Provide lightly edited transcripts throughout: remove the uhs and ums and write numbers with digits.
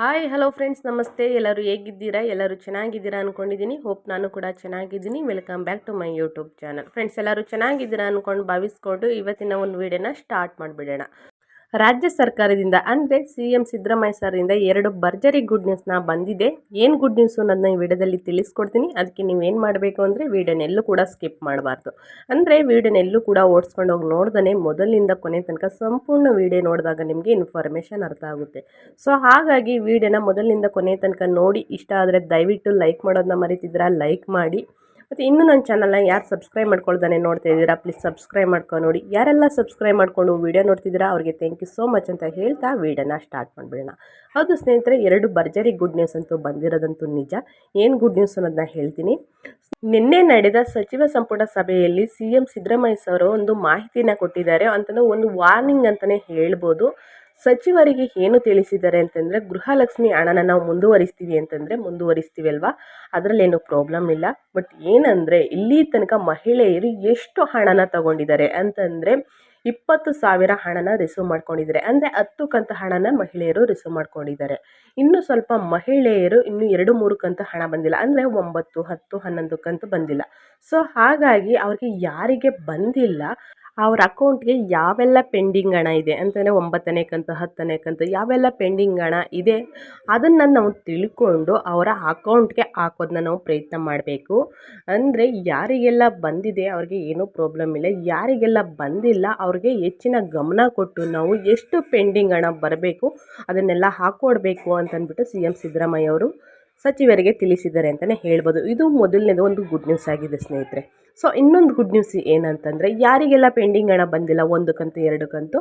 Hi hello friends, ನಮಸ್ತೆ. ಎಲ್ಲರೂ ಹೇಗಿದ್ದೀರಾ? ಎಲ್ಲರೂ ಚೆನ್ನಾಗಿದ್ದೀರಾ ಅಂದ್ಕೊಂಡಿದ್ದೀನಿ. ಹೋಪ್ ನಾನು ಕೂಡ ಚೆನ್ನಾಗಿದ್ದೀನಿ. Welcome back to my YouTube channel. Friends, ಎಲ್ಲರೂ ಚೆನ್ನಾಗಿದ್ದೀರಾ ಅಂದ್ಕೊಂಡು ಭಾವಿಸ್ಕೊಂಡು ಇವತ್ತಿನ ಒಂದು ವಿಡಿಯೋನ ಸ್ಟಾರ್ಟ್ ಮಾಡಿಬಿಡೋಣ. ರಾಜ್ಯ ಸರ್ಕಾರದಿಂದ ಅಂದರೆ CM ಸಿದ್ದರಾಮಯ್ಯ ಸರಿಂದ 2 ಭರ್ಜರಿ ಗುಡ್ ನ್ಯೂಸ್ನ ಬಂದಿದೆ. ಏನು ಗುಡ್ ನ್ಯೂಸು ಅನ್ನೋದನ್ನ ಈ ವಿಡಿಯೋದಲ್ಲಿ ತಿಳಿಸ್ಕೊಡ್ತೀನಿ. ಅದಕ್ಕೆ ನೀವೇನು ಮಾಡಬೇಕು ಅಂದರೆ ವಿಡಿಯೋನೆಲ್ಲೂ ಕೂಡ ಸ್ಕಿಪ್ ಮಾಡಬಾರ್ದು. ಅಂದರೆ ವಿಡಿಯೋನೆಲ್ಲೂ ಕೂಡ ಓಡಿಸ್ಕೊಂಡು ಹೋಗಿ ನೋಡ್ದೇ ಮೊದಲಿನಿಂದ ಕೊನೆ ತನಕ ಸಂಪೂರ್ಣ ವಿಡಿಯೋ ನೋಡಿದಾಗ ನಿಮಗೆ ಇನ್ಫಾರ್ಮೇಷನ್ ಅರ್ಥ ಆಗುತ್ತೆ. ಸೊ ಹಾಗಾಗಿ ವಿಡಿಯೋನ ಮೊದಲಿನಿಂದ ಕೊನೆ ತನಕ ನೋಡಿ. ಇಷ್ಟ ಆದರೆ ದಯವಿಟ್ಟು ಲೈಕ್ ಮಾಡೋದನ್ನ ಮರಿತಿದ್ದೀರಾ, ಲೈಕ್ ಮಾಡಿ. ಮತ್ತು ಇನ್ನೂ ನನ್ನ ಚಾನಲ್ನ ಯಾರು ಸಬ್ಸ್ಕ್ರೈಬ್ ಮಾಡ್ಕೊಳ್ದಾನೆ ನೋಡ್ತಾ ಇದ್ದೀರಾ, ಪ್ಲೀಸ್ ಸಬ್ಸ್ಕ್ರೈಬ್ ಮಾಡ್ಕೊಂಡು ನೋಡಿ. ಯಾರೆಲ್ಲ ಸಬ್ಸ್ಕ್ರೈಬ್ ಮಾಡ್ಕೊಂಡು ವಿಡಿಯೋ ನೋಡ್ತಿದ್ದೀರಾ ಅವ್ರಿಗೆ ಥ್ಯಾಂಕ್ ಯು ಸೋ ಮಚ್ ಅಂತ ಹೇಳ್ತಾ ವಿಡಿಯೋನ ಸ್ಟಾರ್ಟ್ ಮಾಡಿಬಿಡೋಣ. ಹೌದು ಸ್ನೇಹಿತರೆ, 2 ಭರ್ಜರಿ ಗುಡ್ ನ್ಯೂಸ್ ಅಂತೂ ಬಂದಿರೋದಂತೂ ನಿಜ. ಏನು ಗುಡ್ ನ್ಯೂಸ್ ಅನ್ನೋದನ್ನ ಹೇಳ್ತೀನಿ. ನಿನ್ನೆ ನಡೆದ ಸಚಿವ ಸಂಪುಟ ಸಭೆಯಲ್ಲಿ CM ಸಿದ್ದರಾಮಯ್ಯ ಸರ್ ಒಂದು ಮಾಹಿತಿನ ಕೊಟ್ಟಿದ್ದಾರೆ ಅಂತಲೂ ಒಂದು ವಾರ್ನಿಂಗ್ ಅಂತಲೇ ಹೇಳ್ಬೋದು. ಸಚಿವರಿಗೆ ಏನು ತಿಳಿಸಿದ್ದಾರೆ ಅಂತಂದರೆ, ಗೃಹಲಕ್ಷ್ಮಿ ಹಣನ ನಾವು ಮುಂದುವರಿಸ್ತೀವಿ ಅಂತಂದರೆ ಮುಂದುವರಿಸ್ತೀವಿ ಅಲ್ವಾ, ಅದರಲ್ಲೇನು ಪ್ರಾಬ್ಲಮ್ ಇಲ್ಲ. ಬಟ್ ಏನಂದರೆ ಇಲ್ಲಿ ತನಕ ಮಹಿಳೆಯರು ಎಷ್ಟು ಹಣನ ತಗೊಂಡಿದ್ದಾರೆ ಅಂತಂದರೆ 20,000 ಹಣನ ರಿಸೀವ್ ಮಾಡ್ಕೊಂಡಿದ್ದಾರೆ. ಅಂದರೆ 10 ಕಂತು ಹಣನ ಮಹಿಳೆಯರು ರಿಸೀವ್ ಮಾಡ್ಕೊಂಡಿದ್ದಾರೆ. ಇನ್ನು ಸ್ವಲ್ಪ ಮಹಿಳೆಯರು ಇನ್ನು 2-3 ಕಂತು ಹಣ ಬಂದಿಲ್ಲ, ಅಂದರೆ 9, 10, 11 ಕಂತು ಬಂದಿಲ್ಲ. ಸೊ ಹಾಗಾಗಿ ಅವ್ರಿಗೆ ಯಾರಿಗೆ ಬಂದಿಲ್ಲ ಅವ್ರ ಅಕೌಂಟ್ಗೆ ಯಾವೆಲ್ಲ ಪೆಂಡಿಂಗ್ ಹಣ ಇದೆ ಅಂತಂದರೆ 9ನೇ ಕಂತು 10ನೇ ಕಂತು ಯಾವೆಲ್ಲ ಪೆಂಡಿಂಗ್ ಹಣ ಇದೆ ಅದನ್ನು ನಾವು ತಿಳ್ಕೊಂಡು ಅವರ ಅಕೌಂಟ್ಗೆ ಹಾಕೋದನ್ನ ನಾವು ಪ್ರಯತ್ನ ಮಾಡಬೇಕು. ಅಂದರೆ ಯಾರಿಗೆಲ್ಲ ಬಂದಿದೆ ಅವ್ರಿಗೆ ಏನೂ ಪ್ರಾಬ್ಲಮ್ ಇಲ್ಲ, ಯಾರಿಗೆಲ್ಲ ಬಂದಿಲ್ಲ ಅವ್ರಿಗೆ ಹೆಚ್ಚಿನ ಗಮನ ಕೊಟ್ಟು ನಾವು ಎಷ್ಟು ಪೆಂಡಿಂಗ್ ಹಣ ಬರಬೇಕು ಅದನ್ನೆಲ್ಲ ಹಾಕ್ಕೊಡ್ಬೇಕು ಅಂತಂದ್ಬಿಟ್ಟು CM ಸಿದ್ದರಾಮಯ್ಯ ಅವರು ಸಚಿವರಿಗೆ ತಿಳಿಸಿದ್ದಾರೆ ಅಂತಲೇ ಹೇಳ್ಬೋದು. ಇದು ಮೊದಲನೇದು ಒಂದು ಗುಡ್ ನ್ಯೂಸ್ ಆಗಿದೆ ಸ್ನೇಹಿತರೆ. ಸೊ ಇನ್ನೊಂದು ಗುಡ್ ನ್ಯೂಸ್ ಏನಂತಂದರೆ, ಯಾರಿಗೆಲ್ಲ ಪೆಂಡಿಂಗ್ ಹಣ ಬಂದಿಲ್ಲ 1 ಕಂತು 2 ಕಂತು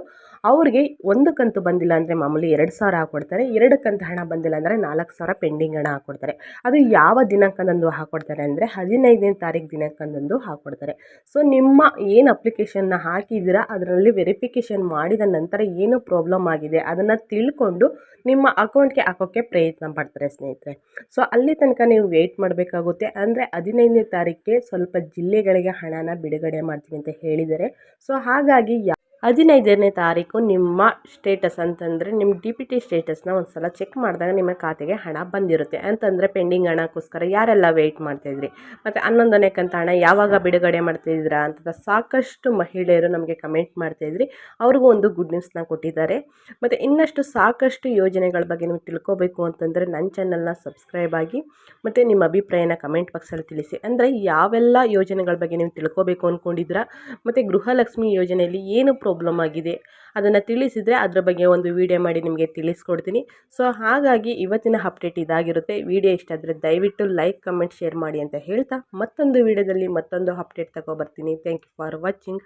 ಅವ್ರಿಗೆ 1 ಕಂತು ಬಂದಿಲ್ಲ ಅಂದರೆ ಮಾಮೂಲಿ 2,000 ಹಾಕ್ಕೊಡ್ತಾರೆ. 2 ಕಂತು ಹಣ ಬಂದಿಲ್ಲ ಅಂದರೆ 4,000 ಪೆಂಡಿಂಗ್ ಹಣ ಹಾಕ್ಕೊಡ್ತಾರೆ. ಅದು ಯಾವ ದಿನಾಂಕದಂದು ಹಾಕ್ಕೊಡ್ತಾರೆ ಅಂದರೆ 15ನೇ ತಾರೀಕು ದಿನಾಂಕದಂದು ಹಾಕ್ಕೊಡ್ತಾರೆ. ಸೊ ನಿಮ್ಮ ಏನು ಅಪ್ಲಿಕೇಶನ್ನ ಹಾಕಿದ್ದೀರಾ ಅದರಲ್ಲಿ ವೆರಿಫಿಕೇಷನ್ ಮಾಡಿದ ನಂತರ ಏನು ಪ್ರಾಬ್ಲಮ್ ಆಗಿದೆ ಅದನ್ನು ತಿಳ್ಕೊಂಡು ನಿಮ್ಮ ಅಕೌಂಟ್ಗೆ ಹಾಕೋಕ್ಕೆ ಪ್ರಯತ್ನ ಪಡ್ತಾರೆ ಸ್ನೇಹಿತರೆ. ಸೊ ಅಲ್ಲಿ ತನಕ ನೀವು ವೆಯ್ಟ್ ಮಾಡಬೇಕಾಗುತ್ತೆ. ಅಂದರೆ 15ನೇ ತಾರೀಕಿಗೆ ಸ್ವಲ್ಪ ಜಿಲ್ಲೆಗಳಿಗೆ ಹಣನ ಬಿಡುಗಡೆ ಮಾಡ್ತೀನಿ ಅಂತ ಹೇಳಿದ್ದಾರೆ. ಸೊ ಹಾಗಾಗಿ 15ನೇ ತಾರೀಕು ನಿಮ್ಮ ಸ್ಟೇಟಸ್ ಅಂತಂದರೆ ನಿಮ್ಮ DPT ಸ್ಟೇಟಸ್ನ ಒಂದು ಸಲ ಚೆಕ್ ಮಾಡಿದಾಗ ನಿಮ್ಮ ಖಾತೆಗೆ ಹಣ ಬಂದಿರುತ್ತೆ. ಅಂತಂದರೆ ಪೆಂಡಿಂಗ್ ಹಣಕ್ಕೋಸ್ಕರ ಯಾರೆಲ್ಲ ವೆಯ್ಟ್ ಮಾಡ್ತಾಯಿದ್ರಿ, ಮತ್ತು 11ನೇ ಕಂತು ಹಣ ಯಾವಾಗ ಬಿಡುಗಡೆ ಮಾಡ್ತಾಯಿದ್ದೀರಾ ಅಂತ ಸಾಕಷ್ಟು ಮಹಿಳೆಯರು ನಮಗೆ ಕಮೆಂಟ್ ಮಾಡ್ತಾಯಿದ್ರಿ. ಅವ್ರಿಗೂ ಒಂದು ಗುಡ್ ನ್ಯೂಸ್ನ ಕೊಟ್ಟಿದ್ದಾರೆ. ಮತ್ತು ಇನ್ನಷ್ಟು ಸಾಕಷ್ಟು ಯೋಜನೆಗಳ ಬಗ್ಗೆ ನೀವು ತಿಳ್ಕೊಬೇಕು ಅಂತಂದರೆ ನನ್ನ ಚಾನಲ್ನ ಸಬ್ಸ್ಕ್ರೈಬ್ ಆಗಿ ಮತ್ತು ನಿಮ್ಮ ಅಭಿಪ್ರಾಯನ ಕಮೆಂಟ್ ಬಾಕ್ಸಲ್ಲಿ ತಿಳಿಸಿ. ಅಂದರೆ ಯಾವೆಲ್ಲ ಯೋಜನೆಗಳ ಬಗ್ಗೆ ನೀವು ತಿಳ್ಕೊಬೇಕು ಅಂದ್ಕೊಂಡಿದ್ದೀರಾ, ಮತ್ತು ಗೃಹಲಕ್ಷ್ಮಿ ಯೋಜನೆಯಲ್ಲಿ ಏನು ಪ್ರಾಬ್ಲಮ್ ಆಗಿದೆ ಅದನ್ನು ತಿಳಿಸಿದರೆ ಅದರ ಬಗ್ಗೆ ಒಂದು ವಿಡಿಯೋ ಮಾಡಿ ನಿಮಗೆ ತಿಳಿಸ್ಕೊಡ್ತೀನಿ. ಸೊ ಹಾಗಾಗಿ ಇವತ್ತಿನ ಅಪ್ಡೇಟ್ ಇದಾಗಿರುತ್ತೆ. ವಿಡಿಯೋ ಇಷ್ಟ ಆದರೆ ದಯವಿಟ್ಟು ಲೈಕ್, ಕಮೆಂಟ್, ಶೇರ್ ಮಾಡಿ ಅಂತ ಹೇಳ್ತಾ ಮತ್ತೊಂದು ವಿಡಿಯೋದಲ್ಲಿ ಮತ್ತೊಂದು ಅಪ್ಡೇಟ್ ತಗೊಬರ್ತೀನಿ. Thank you for watching.